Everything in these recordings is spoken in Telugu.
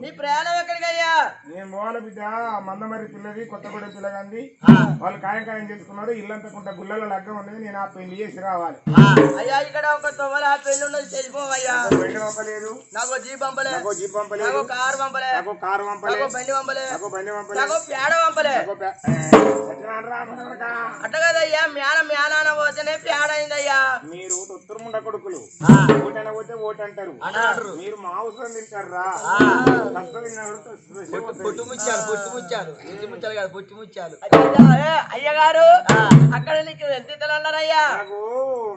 నీ ప్రయాణం ఎక్కడికయ్యా? నేను పోవాలి బిడ్డ. మందమరి పిల్లది కొత్తగూడెం పిల్లగాంది. వాళ్ళు ఖాయం చేసుకున్నారు. ఇల్లంతా కొంత గుళ్ళలో లగ్గం ఉన్నది. నేను ఆ పెళ్లి చేసి రావాలి. అయ్యా ఇక్కడ ఒక తొవ్వల పెళ్లి ఉన్నది, చెడిపోవయ్యా. బండి పంపలేదు, నాకు జీప్ పంపలే, నాకు జీప్ పంపలేదు, నాకు కారు పంపలే, నాకు కారు పంపలేదు, నాకు బండి పంపలే, నాకు బండి పంపలేదు, నాకు పేడ పంపలే. అట్ట కదయ్యా, మేనాన పోతేనే పేడ అయిందయ్యా. మీరు ఉత్తరముండ కొడుకులు ఓటైనా పోతే ఓటు అంటారు. మీరు మాంసం తింటారా? అయ్యగారు అక్కడ నీకు ఎంత ఇతలు అన్నారయ్యా? నాకు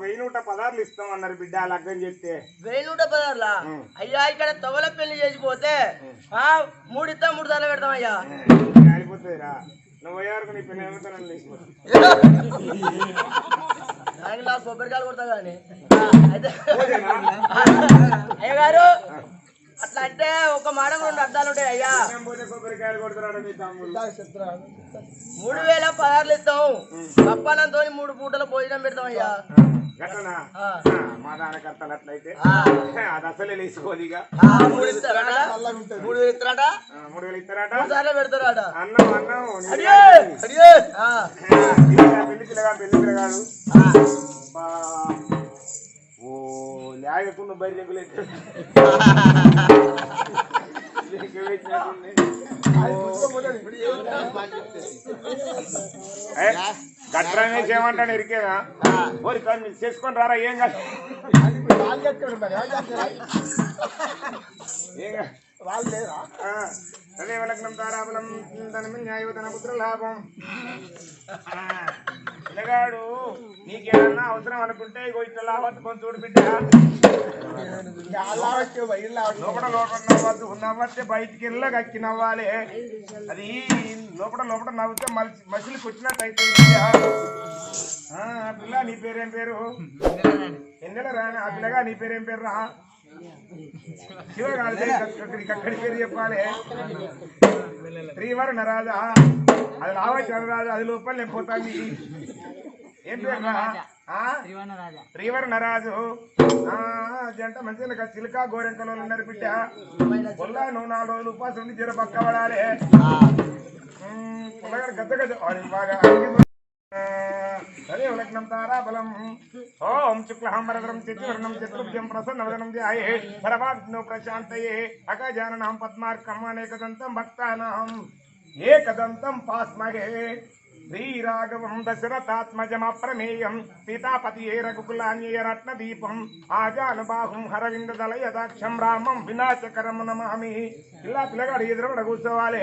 1000 పదార్లు ఇస్తాం అన్నారు బిడ్డ. లగ్గం చెప్తే 1000 పదార్లా? అయ్యా ఇక్కడ తొవల పెళ్లి చేసిపోతే 3 ఇస్తాం, 3 సార్లు పెడతాం అయ్యా. కాలిపోతుందిరా. నువ్వు అయ్యారు నీ పెళ్లి ఏమవుతానని లేచిపోతా. నాకు కొబ్బరికాయలు కొడతా కానీ అయితే అయ్యగారు అట్లా అంటే ఒక మాట 2 అర్థాలు ఉంటాయి అయ్యా. కొబ్బరికాయలు కొడుతున్నాడు మీ తమ్ముడు. 3000 పదార్లు ఇస్తాం, పప్పానంతో 3 పూటల భోజనం పెడతాం అయ్యా. గట్టనా మా దానకర్తలు అట్లయితే అది అసలే లేచిపోదిగా. 3 ఇస్తారట, 3 ఇస్తారట, 3000 ఇస్తారట. 3 సార్లు పెడతారట. అన్నం పెళ్లి పిల్లగాడు ఓ లేకుండా బయట జంకులు గట్రనే చేయమంటాను ఎరికేదా? ఓరి కానీ మీరు చేసుకొని రారా. ఏం కాదు వాళ్ళు లేరా? అదే లగ్నం తారాబలం న్యాయవతన పుత్ర లాభం. పిల్లగాడు నీకేమన్నా అవసరం అనుకుంటే ఇగో ఇట్లా లావత్తుకొని చూడు బిడ్డ. లోపల నవ్వద్దు, నవ్వస్తే బయటికి వెళ్ళ గక్కి నవ్వాలి. అది లోపల నవ్వుతే మనుషులకి వచ్చినట్టు అవుతుంది బిడ్డ. పిల్ల నీ పేరేం పేరు? ఎన్నెల రాని ఆ పిల్లగా నీ పేరేం పేరు రా? శివగాలి అక్కడి పేరు చెప్పాలి. శ్రీవారు నరాజా, అది రావచ్చు నరాజా, అది లోపల లేకపోతుంది. ఏం పేరు రా? శ్రీవారు నరాజు. జంట మంచిగా చిలుక గోరెంకలో ఉన్నారు బిడ్డ. పొల్లా నువ్వు 4 రోజులు ఉపాసం ఉండి జర పక్క పడాలి. పొల్లగాడు గద్ద బాగా అదే లగ్నం తారాబలం. ఓం శుక్లహాంబరధరం చతుర్వర్ణం చతుర్భుజం ప్రసన్నవదనం ధ్యాయే సర్వాగ్నో ప్రశాంతయే అగజాననం పద్మార్కం అనేకదంతం భక్తానాం ఏకదంతం పాస్మహే. శ్రీరాఘవం దశరథాత్మజమప్రమేయం సీతాపతియే రఘుకులాన్యయ రత్నదీపం ఆజానుబాహుం హరవిందదలయదాక్షం రామం వినాశకరం నమామి. ఇలా పిల్లగాడు ఎదురుగా కూర్చోవాలి.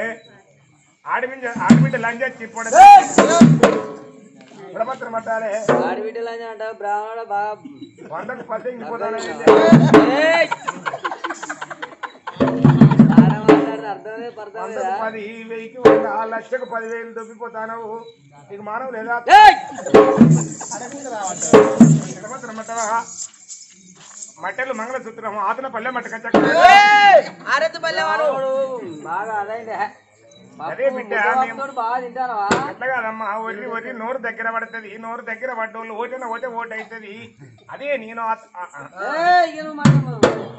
ఆడబిడ్డ లంజ చిప్పడు ప్రపత్రం పట్టాలి. ఆడబిడ్డ లంజ అంట బ్రాహ్మణ బాగా 100కు 10 ఇంగిపోతాను. అర్థమే 10 1000కి 100 లక్షకు 10,000 దొబ్బిపోతాను. నీకు మానవు లేదా? మట్టెలు మంగళసూత్రం ఆతన పల్లె మట్ట కచ్చ బాగా అదైంది. అదే బిడ్డ అట్లా కాదమ్మా. ఒర్రి నోరు దగ్గర పడుతుంది. నోరు దగ్గర పడ్డోళ్ళు ఓటైనా ఓటే ఓటు అవుతుంది. అదే నేను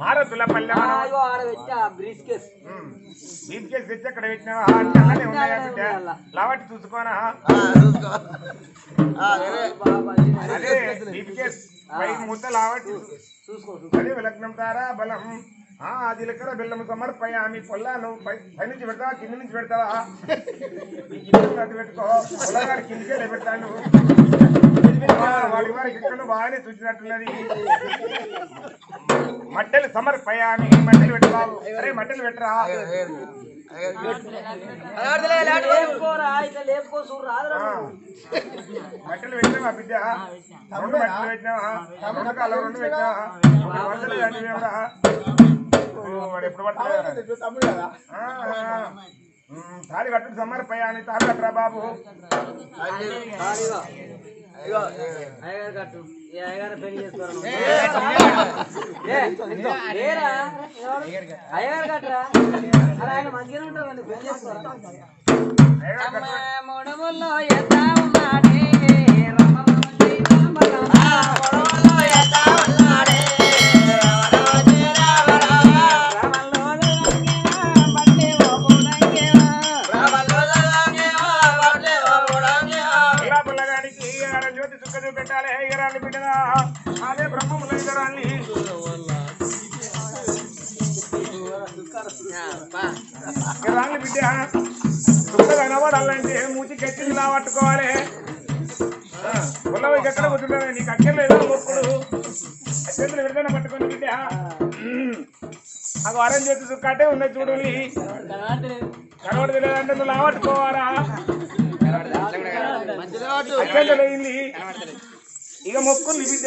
ఆరతుల పల్లె బ్రీఫ్ కేసు తెచ్చి అక్కడ పెట్టినావా? అలానే ఉన్నాయా బిడ్డ? లావట్టి చూసుకోనా? అదే బ్రీఫ్ కేసు ముద్ద లావట్టి చూసుకో. అదే లగ్నం తారా బలం. జీలకర్ర బెల్లం సమర్పయామి. పొల్లా నువ్వు పై నుంచి పెడతావా కింద నుంచి పెడతావా? ఈ కింద పెట్టుకో. పొల్లగాడు కిందకే పెడతాను. వాడి వారికి ఇక్కడ బాగానే చూసినట్టున్నది. మట్టెలు సమర్పయామి. మట్టెలు పెట్టావు. అరే మట్టెలు పెట్టరా. మట్టెలు పెట్టినావా బిడ్డ? 2 మట్టెలు పెట్టినావా? 2 కాలం 2 పెట్టినావా? వాడు ఎప్పుడు పట్టలేదు. తాళి కట్టు సమర్పయాన్ని. తాళి కట్టరా బాబు. అయ్యగారు పెళ్లి చేసుకోరు. అయ్యగారు కట్టరా? ఆయన మంచిగా ఉంటారండి, పెళ్లి చేసుకోరు. మూడముల్లో ఎత్తా ఉన్నాడే రామలో రాళ్ళు బిడ్డ దుఃఖ కనబడాలంటే మూతికి ఎత్తింది నా పట్టుకోవాలి పొల్లవైకి ఎక్కడ కూర్చుంటాను నీకు అక్కర్లో ఏదో మొక్కుడు చేతులు విడదన పట్టుకొని బిడ్డ నాకు వరం చేతి దుఃఖాటే ఉన్నది చూడు కనబడదు లేదంటే నువ్వు లావట్టుకోవాలా అయింది ఇక మొక్కులు బిడ్డ